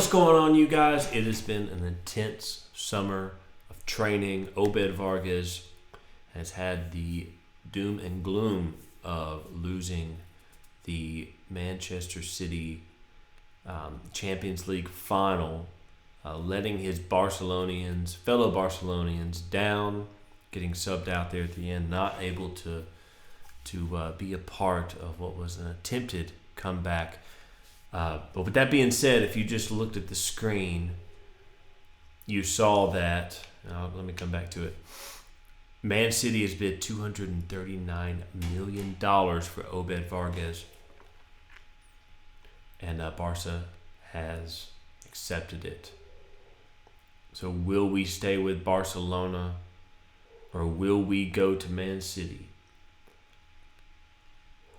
What's going on, you guys? It has been an intense summer of training. Obed Vargas has had the doom and gloom of losing the Manchester City Champions League final, letting his fellow Barcelonians down, getting subbed out there at the end, not able to be a part of what was an attempted comeback. But with that being said, if you just looked at the screen, you saw that. Let me come back to it. Man City has bid $239 million for Obed Vargas, and Barca has accepted it. So will we stay with Barcelona, or will we go to Man City?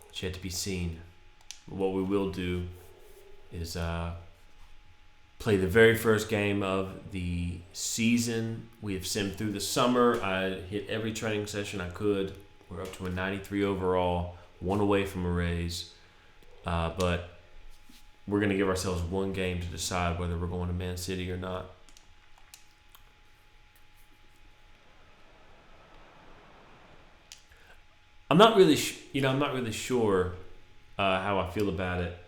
It's yet to be seen. What we will do is play the very first game of the season. We have simmed through the summer. I hit every training session I could. We're up to a 93 overall, one away from a raise. But we're going to give ourselves one game to decide whether we're going to Man City or not. I'm not really sure how I feel about it.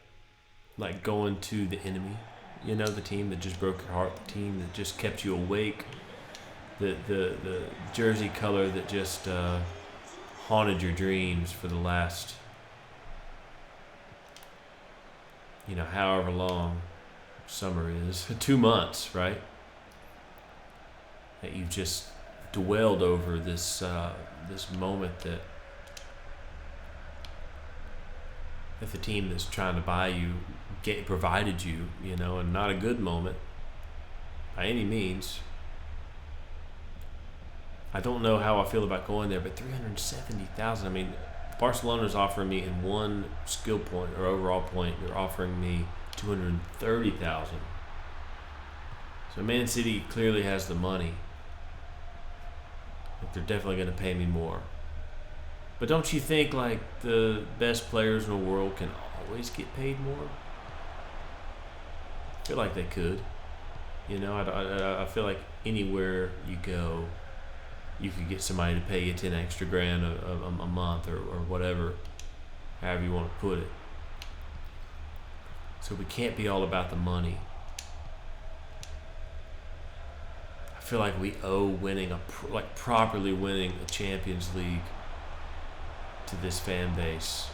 Like going to the enemy, the team that just broke your heart, the team that just kept you awake, the jersey color that just haunted your dreams for the last, however long summer is, 2 months, right? That you've just dwelled over this moment that the team that's trying to buy you provided you, and not a good moment by any means. I don't know how I feel about going there, but $370,000. I mean, Barcelona's offering me in one skill point or overall point, they're offering me $230,000. So Man City clearly has the money. Like, they're definitely going to pay me more. But don't you think like the best players in the world can always get paid more? I feel like they could. I feel like anywhere you go, you could get somebody to pay you 10 extra grand a month or whatever, however you want to put it. So we can't be all about the money. I feel like we owe properly winning a Champions League to this fan base.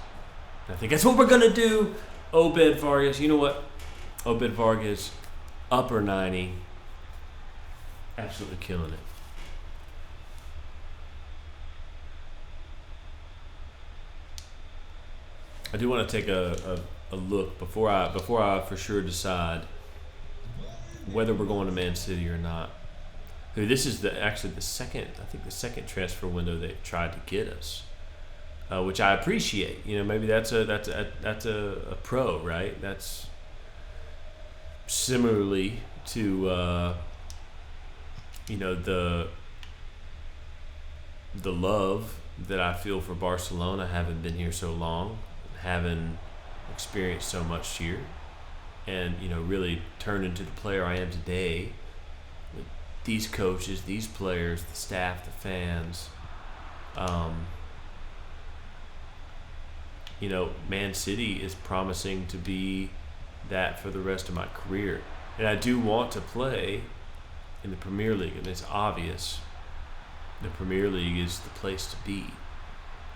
I think that's what we're going to do. Obed Vargas, you know what? Obed Vargas, upper 90, absolutely killing it. I do want to take a look before I for sure decide whether we're going to Man City or not. This is the second transfer window they've tried to get us. Which I appreciate. Maybe that's a pro, right? That's similarly to the love that I feel for Barcelona, having been here so long, having experienced so much here, and really turned into the player I am today with these coaches, these players, the staff, the fans. Man City is promising to be that for the rest of my career. And I do want to play in the Premier League, and it's obvious the Premier League is the place to be.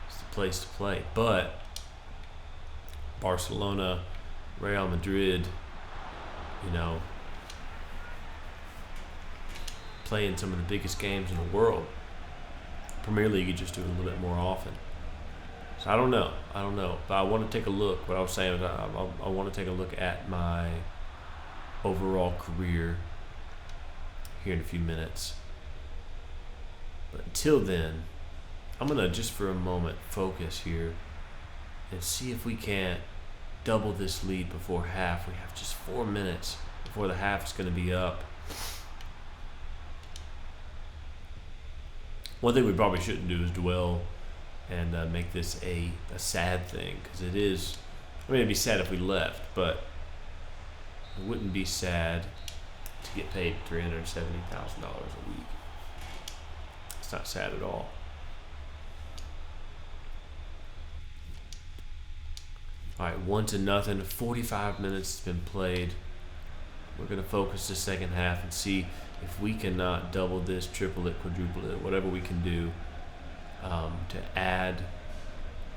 It's the place to play. But Barcelona, Real Madrid, playing some of the biggest games in the world. Premier League, you just do it a little bit more often. So I don't know, but I want to take a look. What I was saying is I want to take a look at my overall career here in a few minutes. But until then, I'm going to just for a moment focus here and see if we can't double this lead before half. We have just 4 minutes before the half is going to be up. One thing we probably shouldn't do is dwell and make this a sad thing, because it is. I mean, it'd be sad if we left, but I wouldn't be sad to get paid $370,000 a week. It's not sad at all. All right, 1-0. 45 minutes has been played. We're going to focus the second half and see if we cannot double this, triple it, quadruple it, whatever we can do to add.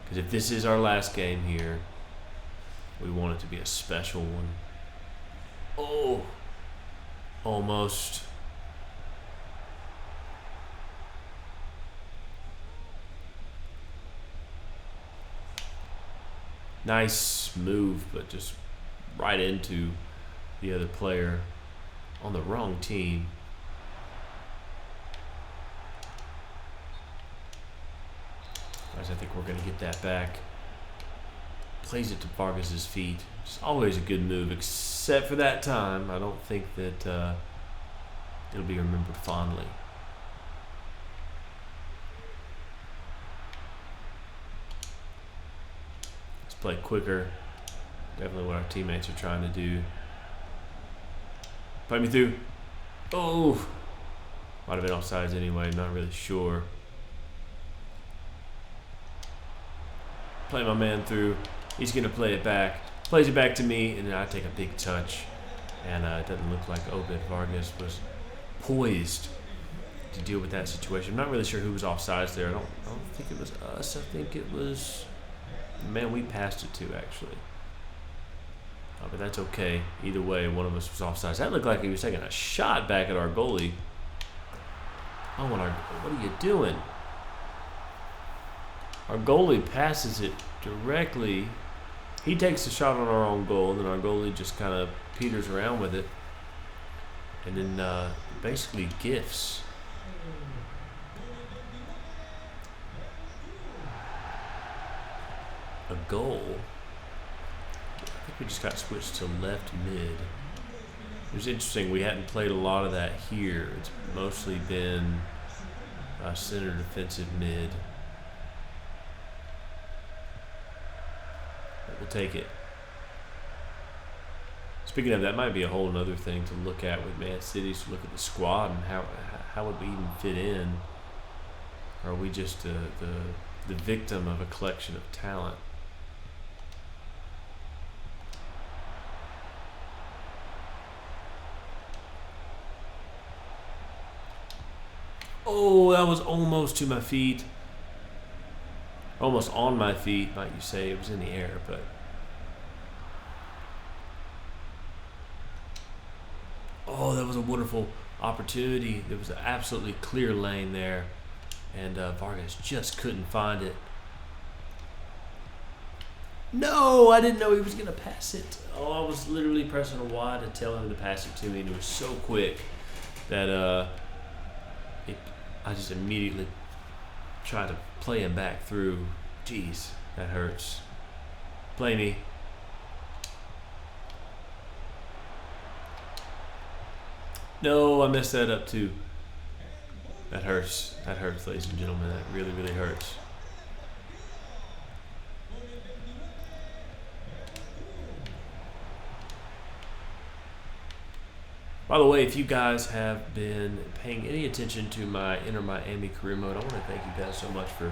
Because if this is our last game here, we want it to be a special one. Oh, almost. Nice move, but just right into the other player on the wrong team. Guys, I think we're going to get that back. Plays it to Vargas' feet. It's always a good move, except for that time. I don't think that it'll be remembered fondly. Let's play quicker. Definitely what our teammates are trying to do. Play me through. Oh! Might have been offsides anyway, not really sure. Play my man through. He's going to play it back. Plays it back to me, and then I take a big touch. And it doesn't look like Obed Vargas was poised to deal with that situation. I'm not really sure who was offsides there. I don't think it was us. I think it was the man we passed it to, actually. But that's okay. Either way, one of us was offsides. That looked like he was taking a shot back at our goalie. Oh, what are you doing? Our goalie passes it directly. He takes the shot on our own goal, and then our goalie just kind of peters around with it. And then basically gifts. A goal. I think we just got switched to left mid. It was interesting. We hadn't played a lot of that here. It's mostly been center defensive mid. But we'll take it. Speaking of, that might be a whole other thing to look at with Man City, to look at the squad and how would we even fit in? Or are we just the victim of a collection of talent? Oh, that was almost to my feet. Almost on my feet, might you say. It was in the air, but... Oh, that was a wonderful opportunity. There was an absolutely clear lane there, and Vargas just couldn't find it. No, I didn't know he was going to pass it. Oh, I was literally pressing a Y to tell him to pass it to me, and it was so quick that I just immediately tried to play him back through. Jeez, that hurts. Play me. No, I messed that up too. That hurts. That hurts, ladies and gentlemen. That really, really hurts. By the way, if you guys have been paying any attention to my Inter Miami career mode, I want to thank you guys so much for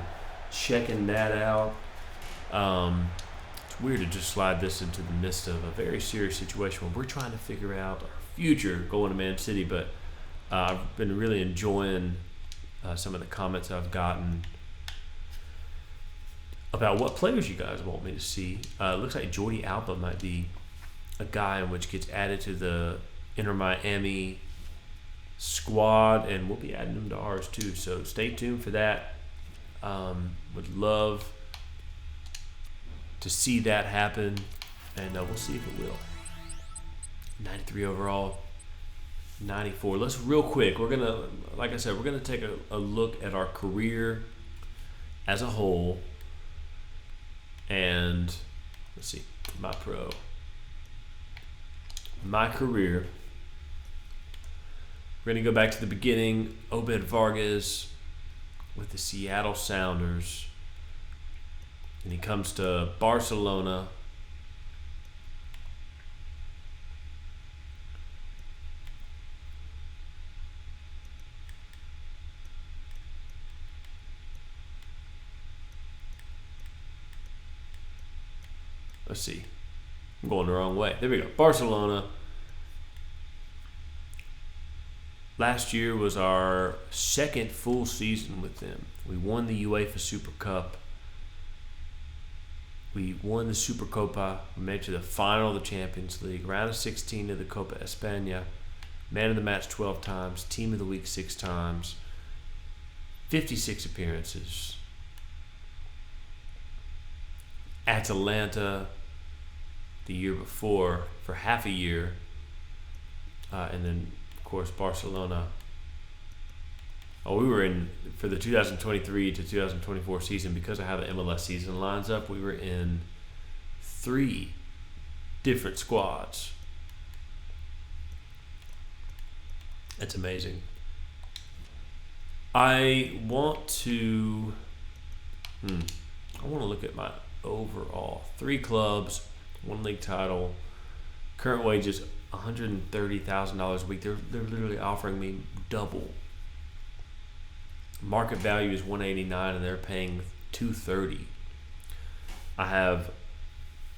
checking that out. It's weird to just slide this into the midst of a very serious situation when we're trying to figure out our future going to Man City, but I've been really enjoying some of the comments I've gotten about what players you guys want me to see. It looks like Jordi Alba might be a guy in which gets added to the Inter Miami squad, and we'll be adding them to ours too, so stay tuned for that. Would love to see that happen, and we'll see if it will. 93 overall, 94. Let's real quick, we're gonna, like I said, we're gonna take a look at our career as a whole, and let's see, my career. We're going to go back to the beginning. Obed Vargas with the Seattle Sounders. And he comes to Barcelona. Let's see. I'm going the wrong way. There we go. Barcelona. Last year was our second full season with them. We won the UEFA Super Cup. We won the Supercopa. We made it to the final of the Champions League. Round of 16 of the Copa España. Man of the match 12 times. Team of the week 6 times. 56 appearances. Atalanta the year before for half a year. And then, of course, Barcelona. We were in, for the 2023 to 2024 season, because of how the MLS season lines up, we were in 3 different squads. That's amazing. I want to look at my overall 3 clubs, 1 league title, current wages $130,000 a week. They're literally offering me double. Market value is $189 and they're paying $230. I have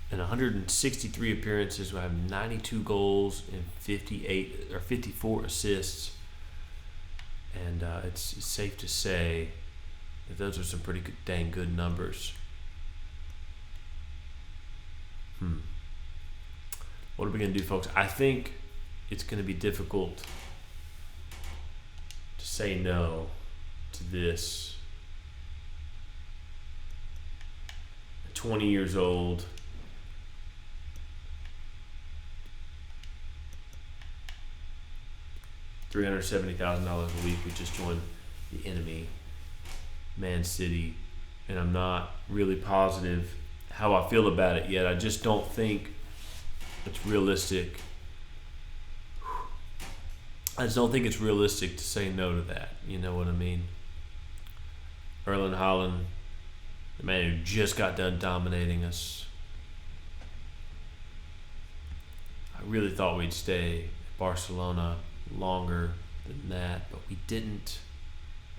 in 163 appearances, I have 92 goals and 54 assists. And it's safe to say that those are some pretty good, dang good numbers. What are we going to do, folks? I think it's going to be difficult to say no to this. 20 years old. $370,000 a week. We just joined the enemy, Man City, and I'm not really positive how I feel about it yet. I just don't think it's realistic. I just don't think it's realistic to say no to that. You know what I mean? Erling Haaland, the man who just got done dominating us. I really thought we'd stay at Barcelona longer than that, but we didn't,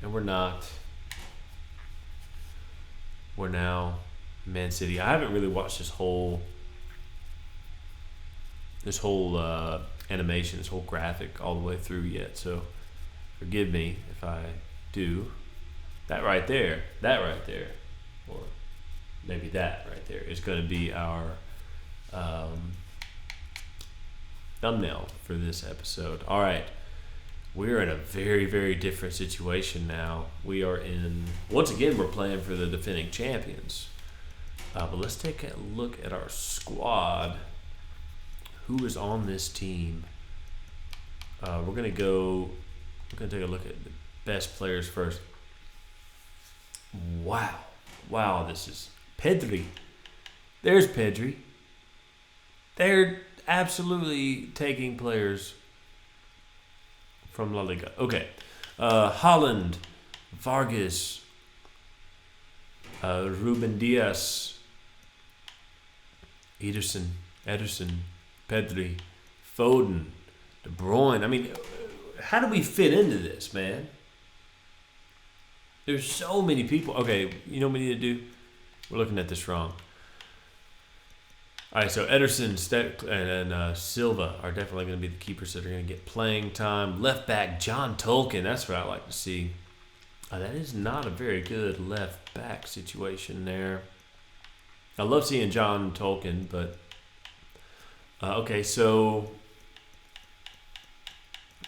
and we're not. We're now Man City. I haven't really watched this whole animation, this whole graphic all the way through yet, so forgive me if I do. That right there, or maybe that right there is going to be our thumbnail for this episode. All right, we're in a very, very different situation now. We are in, once again, we're playing for the defending champions. But let's take a look at our squad. Who is on this team? We're gonna take a look at the best players first. Wow, this is Pedri. There's Pedri. They're absolutely taking players from La Liga. Okay. Haaland, Vargas, Ruben Diaz, Ederson, Pedri, Foden, De Bruyne. I mean, how do we fit into this, man? There's so many people. Okay, you know what we need to do? We're looking at this wrong. All right, so Ederson and Silva are definitely going to be the keepers that are going to get playing time. Left back, John Tolkien. That's what I like to see. That is not a very good left back situation there. I love seeing John Tolkien, but okay, so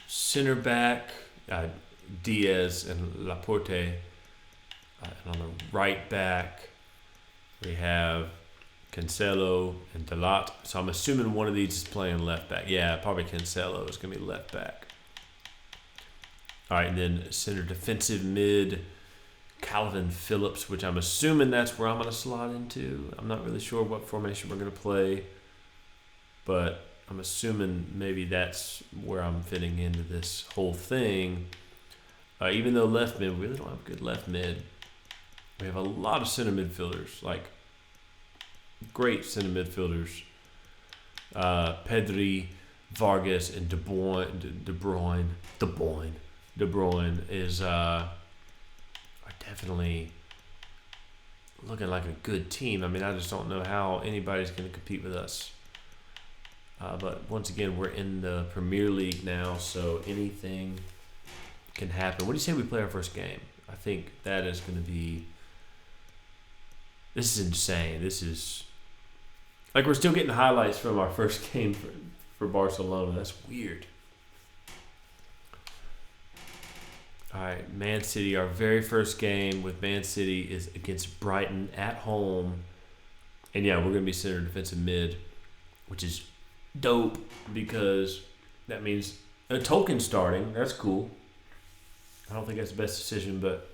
center back, Diaz and Laporte. And on the right back, we have Cancelo and Talat. So I'm assuming one of these is playing left back. Yeah, probably Cancelo is going to be left back. All right, and then center defensive mid, Calvin Phillips, which I'm assuming that's where I'm going to slot into. I'm not really sure what formation we're going to play, but I'm assuming maybe that's where I'm fitting into this whole thing. Even though left mid, we really don't have a good left mid. We have a lot of center midfielders, like great center midfielders. Pedri, Vargas, and De Bruyne is are definitely looking like a good team. I mean, I just don't know how anybody's going to compete with us. But once again, we're in the Premier League now, so anything can happen. What do you say we play our first game? I think that is going to be... This is insane. This is... Like, we're still getting highlights from our first game for Barcelona. That's weird. All right, Man City. Our very first game with Man City is against Brighton at home. And, yeah, we're going to be center defensive mid, which is dope because that means a Tolkien starting. That's cool. I don't think that's the best decision, but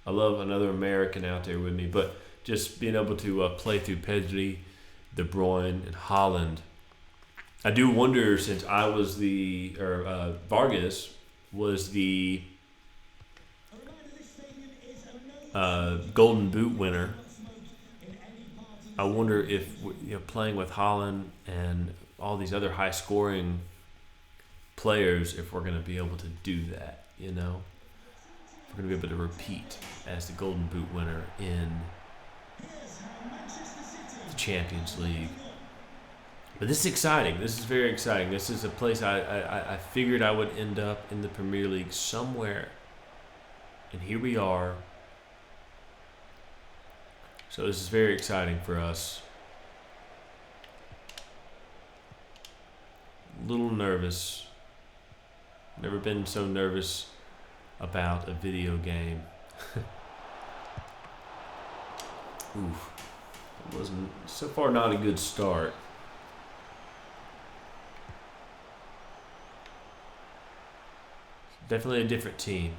I love another American out there with me. But just being able to play through Pedri, De Bruyne, and Haaland. I do wonder, since I was Vargas was the Golden Boot winner. I wonder if playing with Haaland and all these other high-scoring players, if we're going to be able to do that, If we're going to be able to repeat as the Golden Boot winner in the Champions League. But this is exciting. This is very exciting. This is a place I figured I would end up in the Premier League somewhere. And here we are. So this is very exciting for us. A little nervous. Never been so nervous about a video game. Oof. It wasn't so far not a good start. Definitely a different team.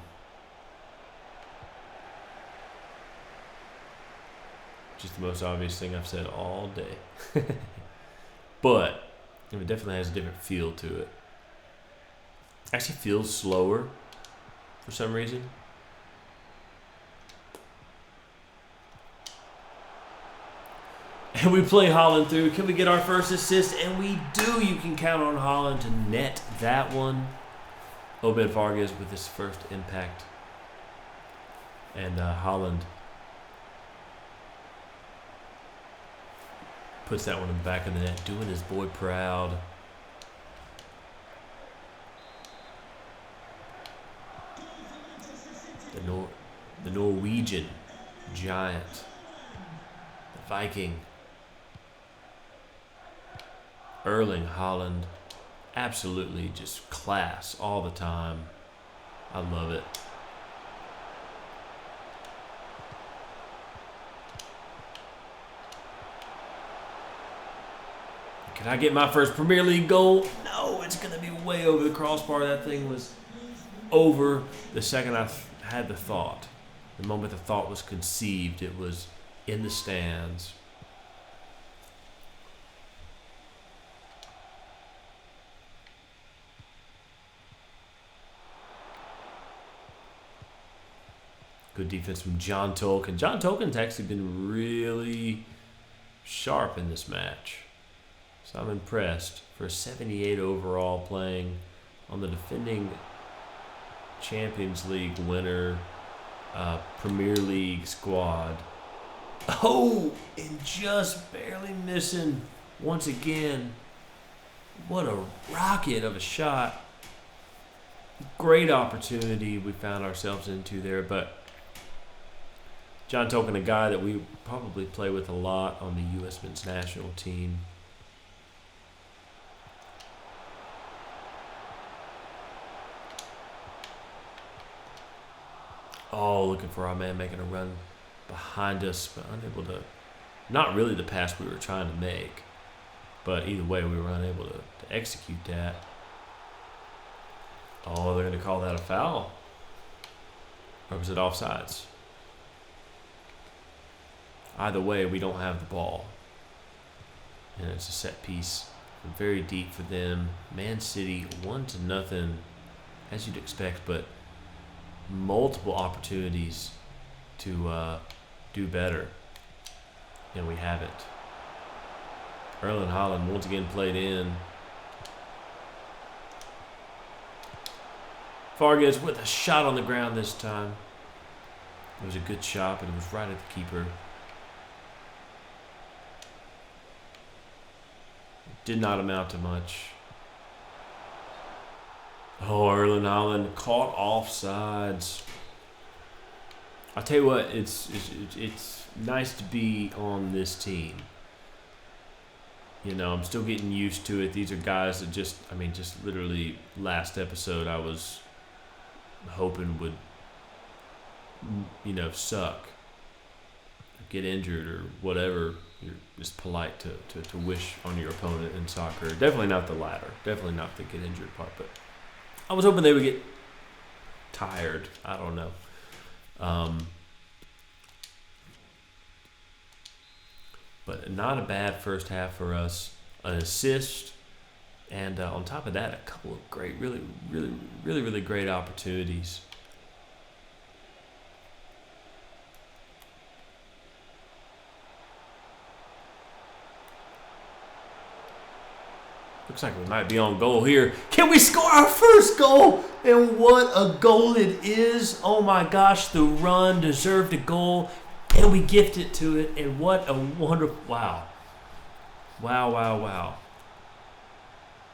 Just the most obvious thing I've said all day. But it definitely has a different feel to it. Actually feels slower for some reason. And we play Haaland through. Can we get our first assist? And we do. You can count on Haaland to net that one. Obed Vargas with his first impact. And Haaland puts that one in the back of the net, doing his boy proud. The Norwegian giant, the Viking, Erling Haaland, absolutely just class all the time. I love it. Can I get my first Premier League goal? No, it's going to be way over the crossbar. That thing was over the second I had the thought. The moment the thought was conceived, it was in the stands. Good defense from John Tolkien. John Tolkien's actually been really sharp in this match. So I'm impressed. For a 78 overall, playing on the defending Champions League winner, Premier League squad. Oh, and just barely missing once again. What a rocket of a shot. Great opportunity we found ourselves into there, but John Tolkien, a guy that we probably play with a lot on the U.S. men's national team. Oh, looking for our man making a run behind us, but unable to, not really the pass we were trying to make, but either way, we were unable to execute that. Oh, they're going to call that a foul? Or was it offsides? Either way, we don't have the ball. And it's a set piece. Very deep for them. Man City, 1-0, as you'd expect, but multiple opportunities to do better. And we haven't. Erling Haaland once again played in. Vargas with a shot on the ground this time. It was a good shot, but it was right at the keeper. did not amount to much. Oh, Erling Haaland caught offsides. I'll tell you what, it's nice to be on this team. You know, I'm still getting used to it. These are guys that just literally last episode I was hoping would, suck, get injured or whatever. You're just polite to wish on your opponent in soccer. Definitely not the latter. Definitely not the get injured part. But I was hoping they would get tired. I don't know. But not a bad first half for us. An assist, and on top of that, a couple of great, really great opportunities. Looks like we might be on goal here. Can we score our first goal? And what a goal it is. Oh my gosh, the run deserved a goal. And we gift it to it. And what a wonderful... Wow. Wow.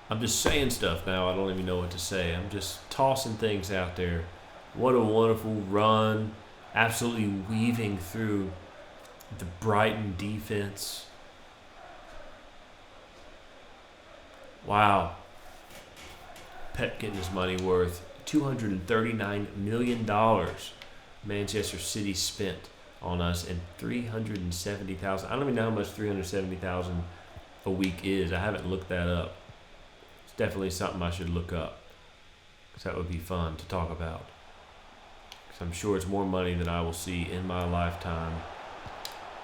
I'm just saying stuff now. I don't even know what to say. I'm just tossing things out there. What a wonderful run. Absolutely weaving through the Brighton defense. Wow. Pep getting his money worth. $239 million Manchester City spent on us, and $370,000. I don't even know how much $370,000 a week is. I haven't looked that up. It's definitely something I should look up, because that would be fun to talk about. Because I'm sure it's more money than I will see in my lifetime.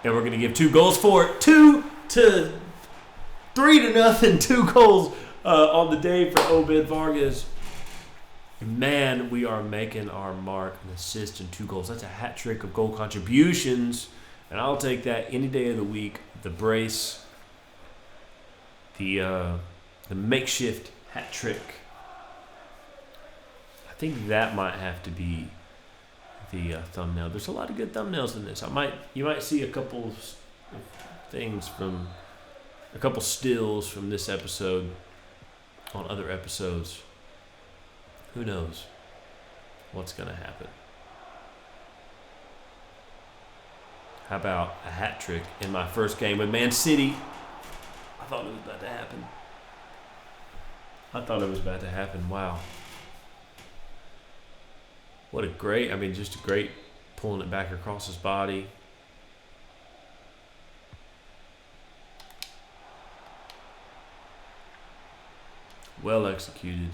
And we're going to give 2 goals for it. 2-3 to nothing. 2 goals on the day for Obed Vargas. Man, we are making our mark. An assist and 2 goals. That's a hat trick of goal contributions. And I'll take that any day of the week. The brace. The makeshift hat trick. I think that might have to be the thumbnail. There's a lot of good thumbnails in this. You might see a couple of things from... a couple stills from this episode on other episodes. Who knows what's going to happen? How about a hat trick in my first game with Man City? I thought it was about to happen. Wow. What a great, just a great pulling it back across his body. Well executed.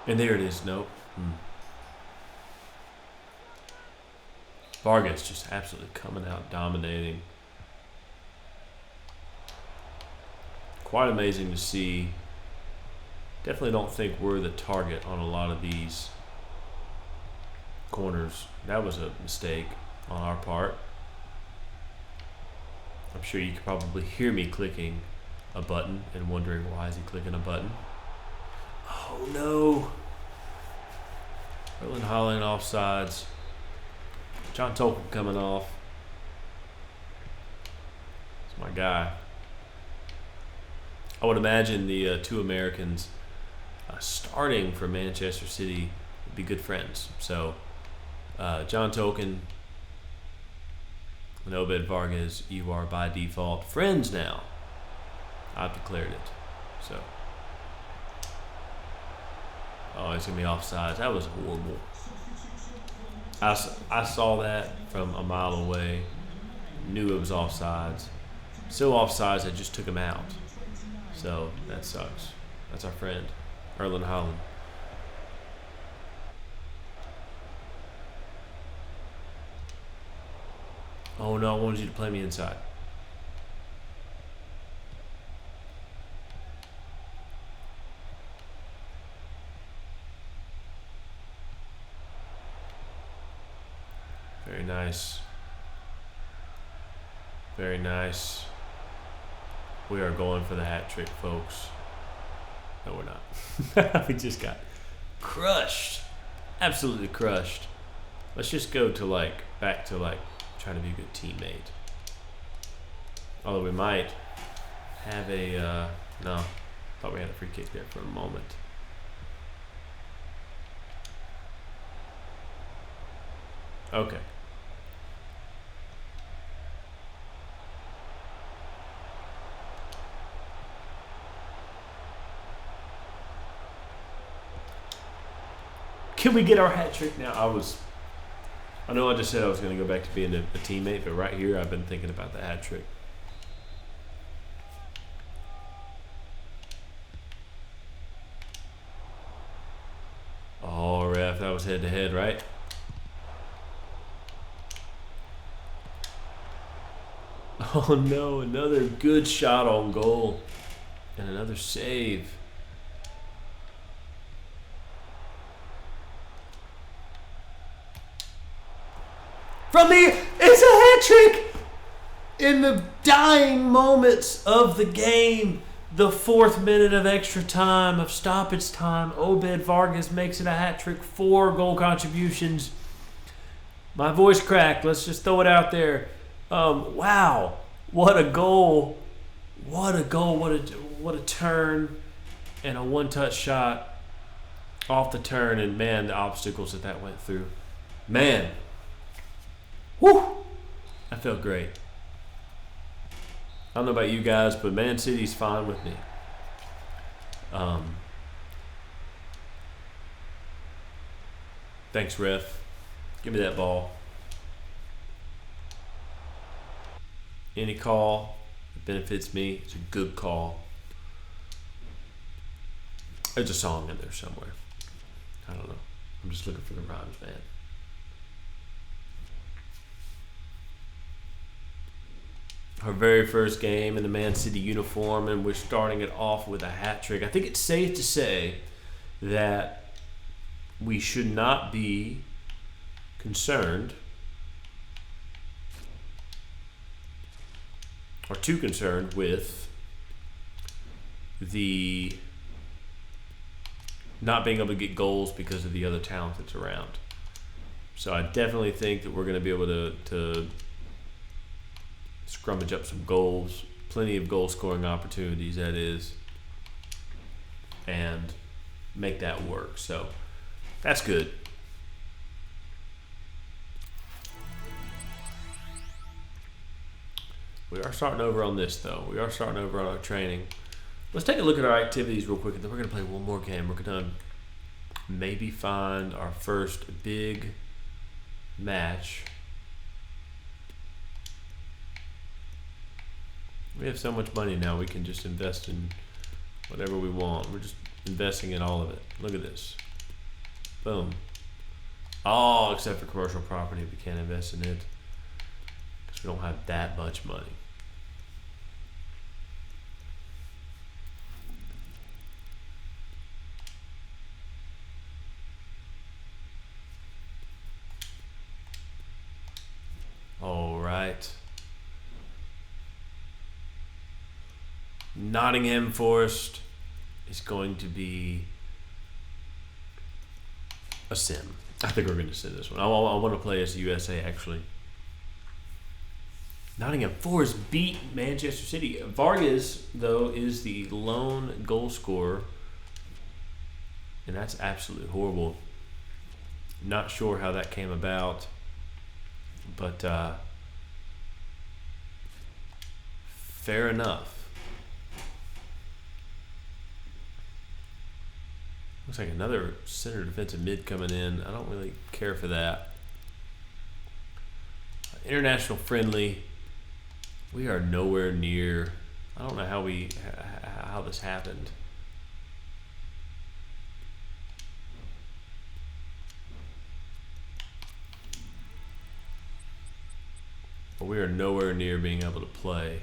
And there it is. Nope. Vargas just absolutely coming out, dominating. Quite amazing to see. Definitely don't think we're the target on a lot of these corners. That was a mistake on our part. I'm sure you could probably hear me clicking a button and wondering why is he clicking a button. Oh no. Erling Haaland offsides. John Tolkien coming off. It's my guy. I would imagine the 2 Americans starting for Manchester City would be good friends. So John Tolkien and Obed Vargas, you are by default friends now. I've declared it. So, oh, it's going to be offsides. That was horrible. I saw that from a mile away. Knew it was offsides. Still offsides, I just took him out. So, that sucks. That's our friend, Erling Haaland. Oh no, I wanted you to play me inside. Very nice. Very nice. We are going for the hat trick, folks. No, we're not. We just got crushed. Absolutely crushed Let's just go to back to trying to be a good teammate. Although we might have a no, thought we had a free kick there for a moment. Okay. Can we get our hat trick now? I know I just said I was going to go back to being a teammate, but right here I've been thinking about the hat trick. Oh, ref, that was head to head, right? Oh no, another good shot on goal. And another save. From the, it's a hat trick! In the dying moments of the game, the 4th minute of extra time, of stoppage time, Obed Vargas makes it a hat trick, 4 goal contributions. My voice cracked, let's just throw it out there. Wow, what a goal. What a goal, what a turn, and a one-touch shot off the turn, and man, the obstacles that went through. Man. Whew! That felt great. I don't know about you guys, but Man City's fine with me. Thanks, ref. Give me that ball. Any call that benefits me, it's a good call. There's a song in there somewhere. I don't know. I'm just looking for the rhymes, man. Our very first game in the Man City uniform, and we're starting it off with a hat trick. I think it's safe to say that we should not be concerned or too concerned with the not being able to get goals because of the other talent that's around. So I definitely think that we're going to be able to scrummage up some goals, plenty of goal scoring opportunities, that is, and make that work. So that's good. We are starting over on this, though. We are starting over on our training. Let's take a look at our activities real quick, and then we're going to play one more game. We're going to maybe find our first big match. We have so much money now, we can just invest in whatever we want. We're just investing in all of it. Look at this. Boom. All except for commercial property, we can't invest in it because we don't have that much money. All right. Nottingham Forest is going to be a sim. I think we're going to sim this one. I want to play as the USA, actually. Nottingham Forest beat Manchester City. Vargas, though, is the lone goal scorer, and that's absolutely horrible. Not sure how that came about, but fair enough. Looks like another center defensive mid coming in. I don't really care for that. International friendly. We are nowhere near. I don't know how this happened. But we are nowhere near being able to play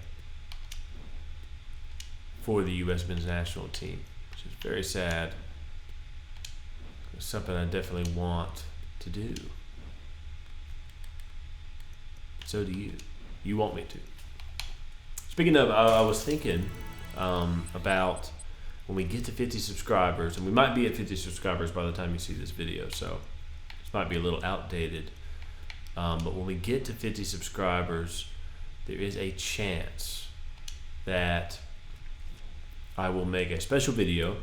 for the U.S. men's national team, which is very sad. It's something I definitely want to do. So do you. You want me to. Speaking of, I was thinking about when we get to 50 subscribers, and we might be at 50 subscribers by the time you see this video, so this might be a little outdated. But when we get to 50 subscribers, there is a chance that I will make a special video.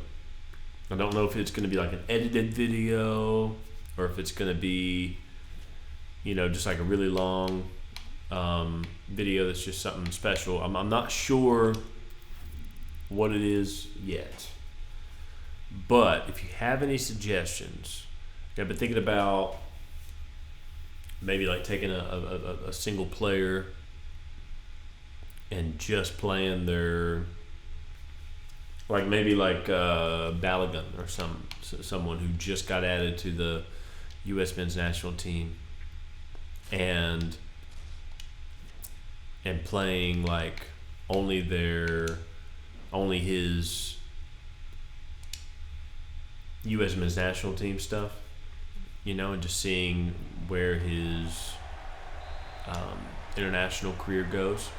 I don't know if it's going to be like an edited video or if it's going to be, just like a really long video that's just something special. I'm not sure what it is yet. But if you have any suggestions, I've been thinking about maybe like taking a single player and just playing their, like maybe like Balogun or someone who just got added to the U.S. men's national team, and playing like only his U.S. men's national team stuff, and just seeing where his international career goes.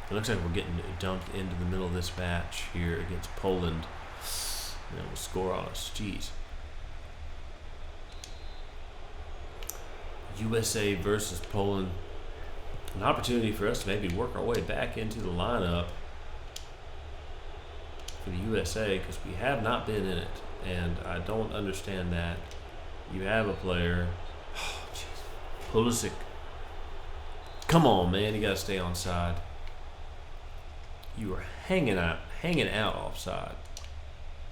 It looks like we're getting dumped into the middle of this match here against Poland. And we'll score on us. Jeez. USA versus Poland. An opportunity for us to maybe work our way back into the lineup for the USA, because we have not been in it. And I don't understand that. You have a player. Oh, jeez. Pulisic. Come on, man. You got to stay on side. You were hanging out offside.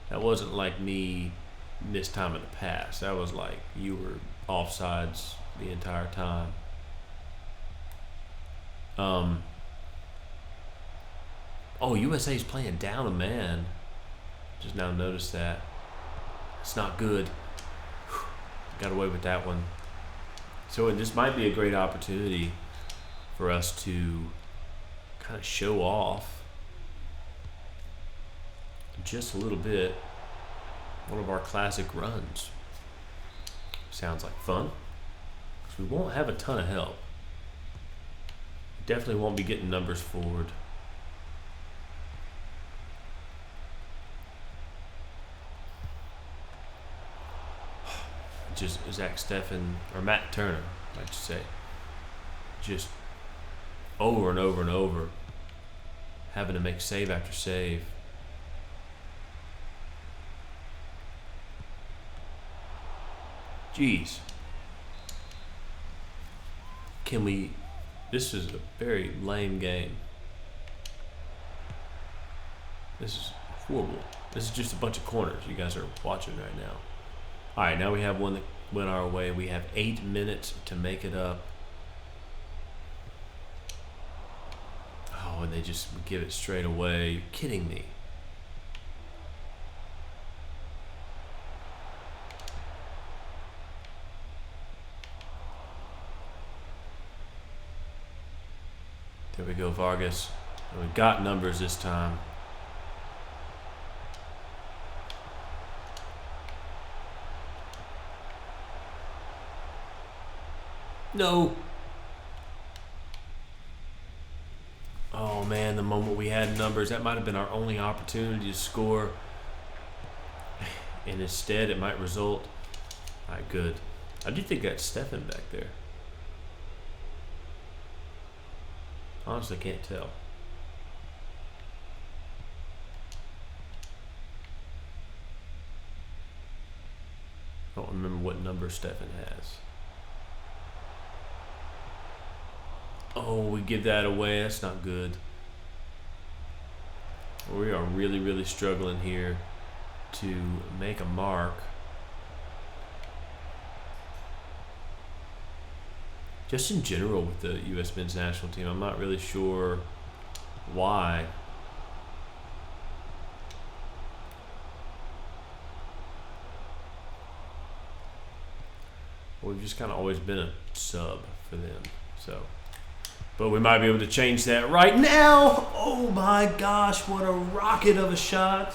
That wasn't like me this time in the past. That was like you were offsides the entire time. USA's playing down a man. Just now noticed that. It's not good. Got away with that one. So this might be a great opportunity for us to kind of show off just a little bit one of our classic runs. Sounds like fun. So we won't have a ton of help. Definitely won't be getting numbers forward. Just Zach Steffen, or Matt Turner, I should say, just over and over and over, having to make save after save. Jeez. This is a very lame game. This is horrible. This is just a bunch of corners you guys are watching right now. Alright, now we have one that went our way. We have 8 minutes to make it up. Oh, and they just give it straight away. You're kidding me. There we go, Vargas. And we got numbers this time. No. Oh man, the moment we had numbers, that might have been our only opportunity to score. And instead, it might result. All right, good. I do think that's Steffen back there. Honestly, can't tell. I don't remember what number Steffen has. Oh, we give that away. That's not good. We are really, really struggling here to make a mark. Just in general with the U.S. men's national team, I'm not really sure why. We've just kind of always been a sub for them. So, but we might be able to change that right now. Oh my gosh, what a rocket of a shot.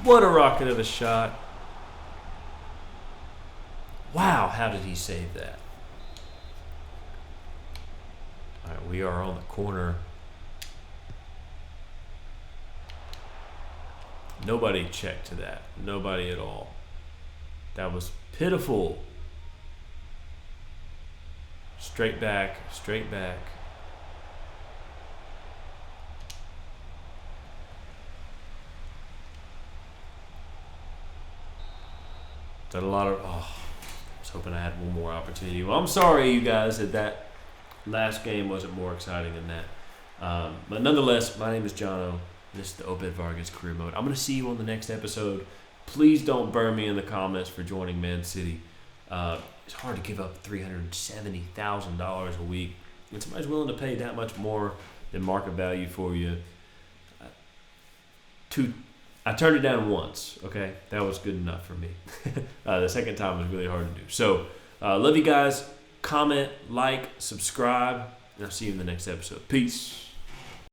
What a rocket of a shot. Wow, how did he save that? All right, we are on the corner. Nobody checked to that. Nobody at all. That was pitiful. Straight back. That a lot of. Oh, I was hoping I had one more opportunity. Well, I'm sorry, you guys, that last game wasn't more exciting than that. But nonetheless, my name is Jono. This is the Obed Vargas career mode. I'm going to see you on the next episode. Please don't burn me in the comments for joining Man City. It's hard to give up $370,000 a week. When somebody's willing to pay that much more than market value for you, I turned it down once, okay? That was good enough for me. The second time was really hard to do. So, love you guys. Comment, like, subscribe, and I'll see you in the next episode. Peace.